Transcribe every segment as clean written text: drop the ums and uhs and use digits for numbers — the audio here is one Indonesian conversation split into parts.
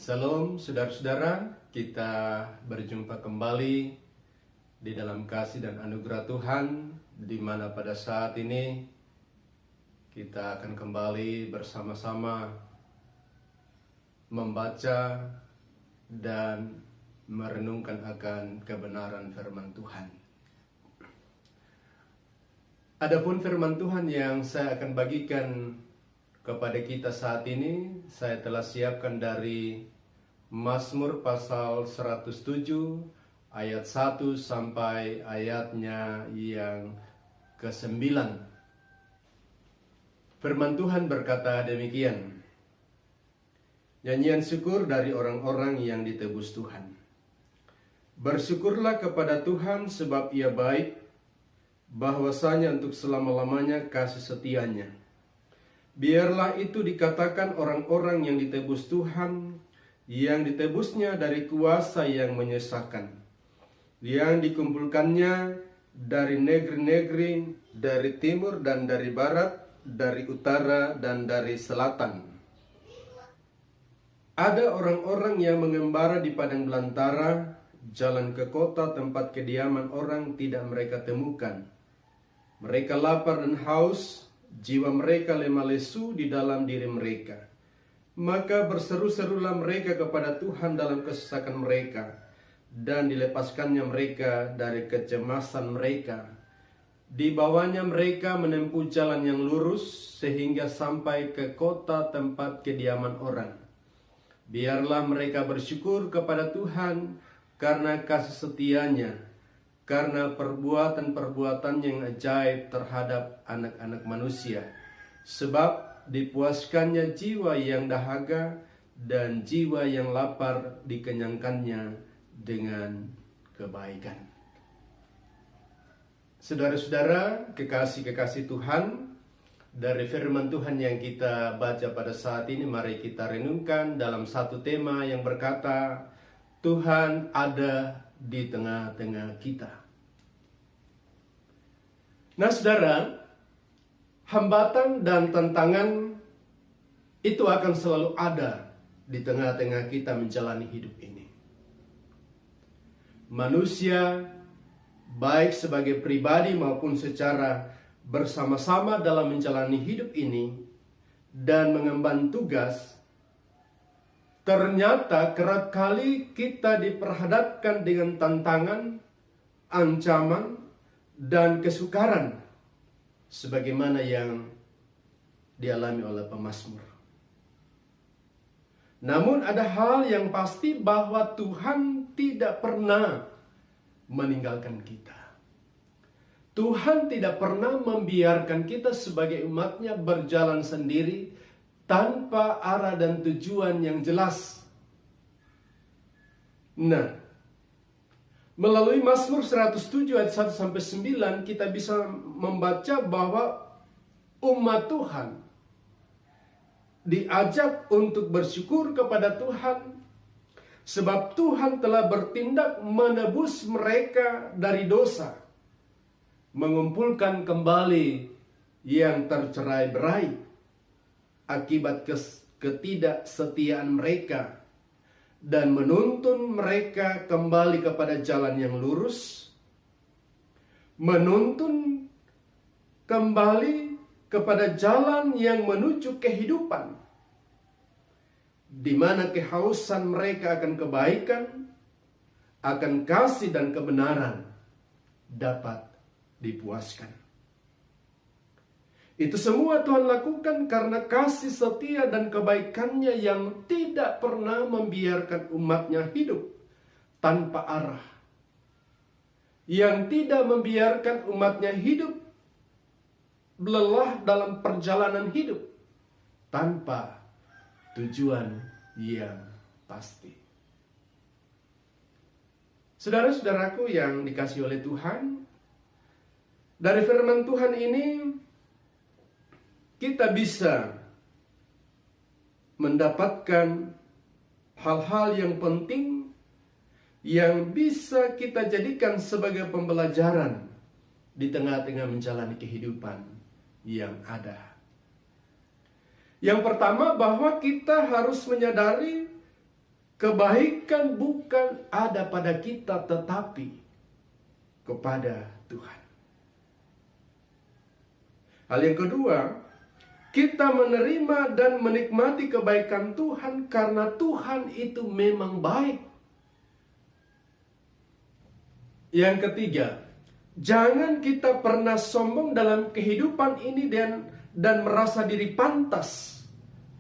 Salam saudara-saudara, kita berjumpa kembali di dalam kasih dan anugerah Tuhan, di mana pada saat ini kita akan kembali bersama-sama membaca dan merenungkan akan kebenaran firman Tuhan. Adapun firman Tuhan yang saya akan bagikan kepada kita saat ini, saya telah siapkan dari Mazmur pasal 107 ayat 1 sampai ayatnya yang ke-9. Firman Tuhan berkata demikian. Nyanyian syukur dari orang-orang yang ditebus Tuhan. Bersyukurlah kepada Tuhan sebab Ia baik, bahwasanya untuk selama-lamanya kasih setianya. Biarlah itu dikatakan orang-orang yang ditebus Tuhan, yang ditebusnya dari kuasa yang menyesakkan, yang dikumpulkannya dari negeri-negeri, dari timur dan dari barat, dari utara dan dari selatan. Ada orang-orang yang mengembara di padang belantara, jalan ke kota tempat kediaman orang tidak mereka temukan. Mereka lapar dan haus, jiwa mereka lemah lesu di dalam diri mereka. Maka berseru-serulah mereka kepada Tuhan dalam kesesakan mereka, dan dilepaskannya mereka dari kecemasan mereka. Di bawahnya mereka menempuh jalan yang lurus, sehingga sampai ke kota tempat kediaman orang. Biarlah mereka bersyukur kepada Tuhan karena kasih setianya, karena perbuatan-perbuatan yang ajaib terhadap anak-anak manusia. Sebab dipuaskannya jiwa yang dahaga, dan jiwa yang lapar dikenyangkannya dengan kebaikan. Saudara-saudara, kekasih-kekasih Tuhan, dari firman Tuhan yang kita baca pada saat ini, mari kita renungkan dalam satu tema yang berkata, Tuhan ada di tengah-tengah kita. Nah, saudara, hambatan dan tantangan itu akan selalu ada di tengah-tengah kita menjalani hidup ini. Manusia, baik sebagai pribadi maupun secara bersama-sama dalam menjalani hidup ini dan mengemban tugas, ternyata kerap kali kita diperhadapkan dengan tantangan, ancaman, dan kesukaran sebagaimana yang dialami oleh pemazmur. Namun ada hal yang pasti bahwa Tuhan tidak pernah meninggalkan kita. Tuhan tidak pernah membiarkan kita sebagai umatnya berjalan sendiri tanpa arah dan tujuan yang jelas. Nah, melalui Mazmur 107 ayat 1 sampai 9 kita bisa membaca bahwa umat Tuhan diajak untuk bersyukur kepada Tuhan sebab Tuhan telah bertindak menebus mereka dari dosa, mengumpulkan kembali yang tercerai-berai akibat ketidaksetiaan mereka, dan menuntun mereka kembali kepada jalan yang lurus, menuntun kembali kepada jalan yang menuju kehidupan, di mana kehausan mereka akan kebaikan, akan kasih dan kebenaran dapat dipuaskan. Itu semua Tuhan lakukan karena kasih setia dan kebaikannya yang tidak pernah membiarkan umatnya hidup tanpa arah. Yang tidak membiarkan umatnya hidup lelah dalam perjalanan hidup tanpa tujuan yang pasti. Saudara-saudaraku yang dikasihi oleh Tuhan, dari firman Tuhan ini kita bisa mendapatkan hal-hal yang penting yang bisa kita jadikan sebagai pembelajaran di tengah-tengah menjalani kehidupan yang ada. Yang pertama, bahwa kita harus menyadari Kebaikan bukan ada pada kita, tetapi kepada Tuhan. Hal yang kedua, kita menerima dan menikmati kebaikan Tuhan karena Tuhan itu memang baik. Yang ketiga, jangan kita pernah sombong dalam kehidupan ini dan merasa diri pantas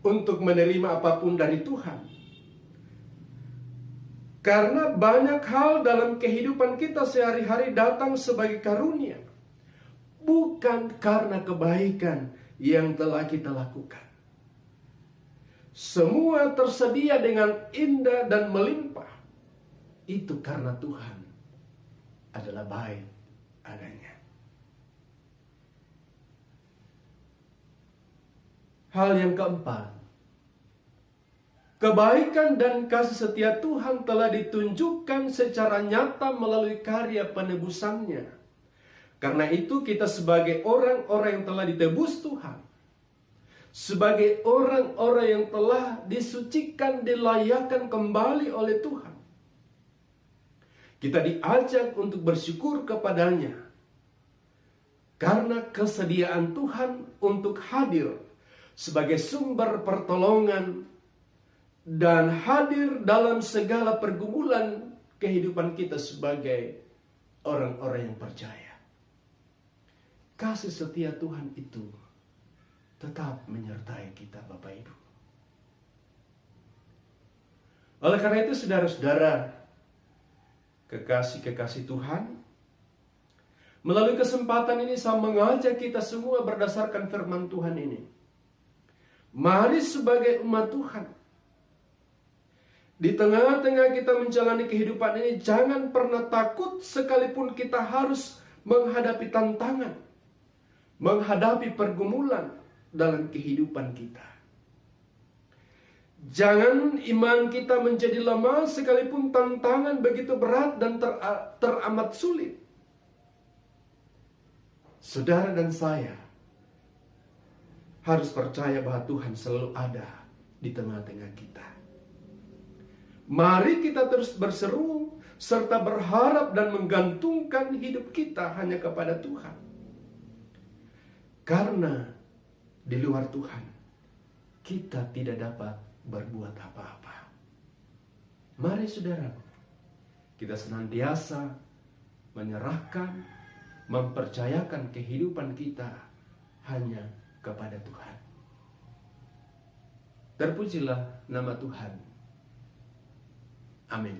untuk menerima apapun dari Tuhan. Karena banyak hal dalam kehidupan kita sehari-hari datang sebagai karunia, bukan karena kebaikan yang telah kita lakukan. Semua tersedia dengan indah dan melimpah. Itu karena Tuhan adalah baik adanya. Hal yang keempat, kebaikan dan kasih setia Tuhan telah ditunjukkan secara nyata melalui karya penebusannya. Karena itu kita sebagai orang-orang yang telah ditebus Tuhan, sebagai orang-orang yang telah disucikan, dilayakkan kembali oleh Tuhan, kita diajak untuk bersyukur kepadanya karena kesediaan Tuhan untuk hadir sebagai sumber pertolongan dan hadir dalam segala pergumulan kehidupan kita sebagai orang-orang yang percaya. Kasih setia Tuhan itu tetap menyertai kita, Bapak Ibu. Oleh karena itu, saudara-saudara, kekasih-kekasih Tuhan, melalui kesempatan ini saya mengajak kita semua berdasarkan firman Tuhan ini. Mari sebagai umat Tuhan, di tengah-tengah kita menjalani kehidupan ini, jangan pernah takut sekalipun kita harus menghadapi tantangan, menghadapi pergumulan dalam kehidupan kita. Jangan iman kita menjadi lemah sekalipun tantangan begitu berat dan teramat sulit. Saudara dan saya harus percaya bahwa Tuhan selalu ada di tengah-tengah kita. Mari kita terus berseru serta berharap dan menggantungkan hidup kita hanya kepada Tuhan. Karena di luar Tuhan kita tidak dapat berbuat apa-apa. Mari saudara, kita senantiasa menyerahkan, mempercayakan kehidupan kita hanya kepada Tuhan. Terpujilah nama Tuhan. Amin.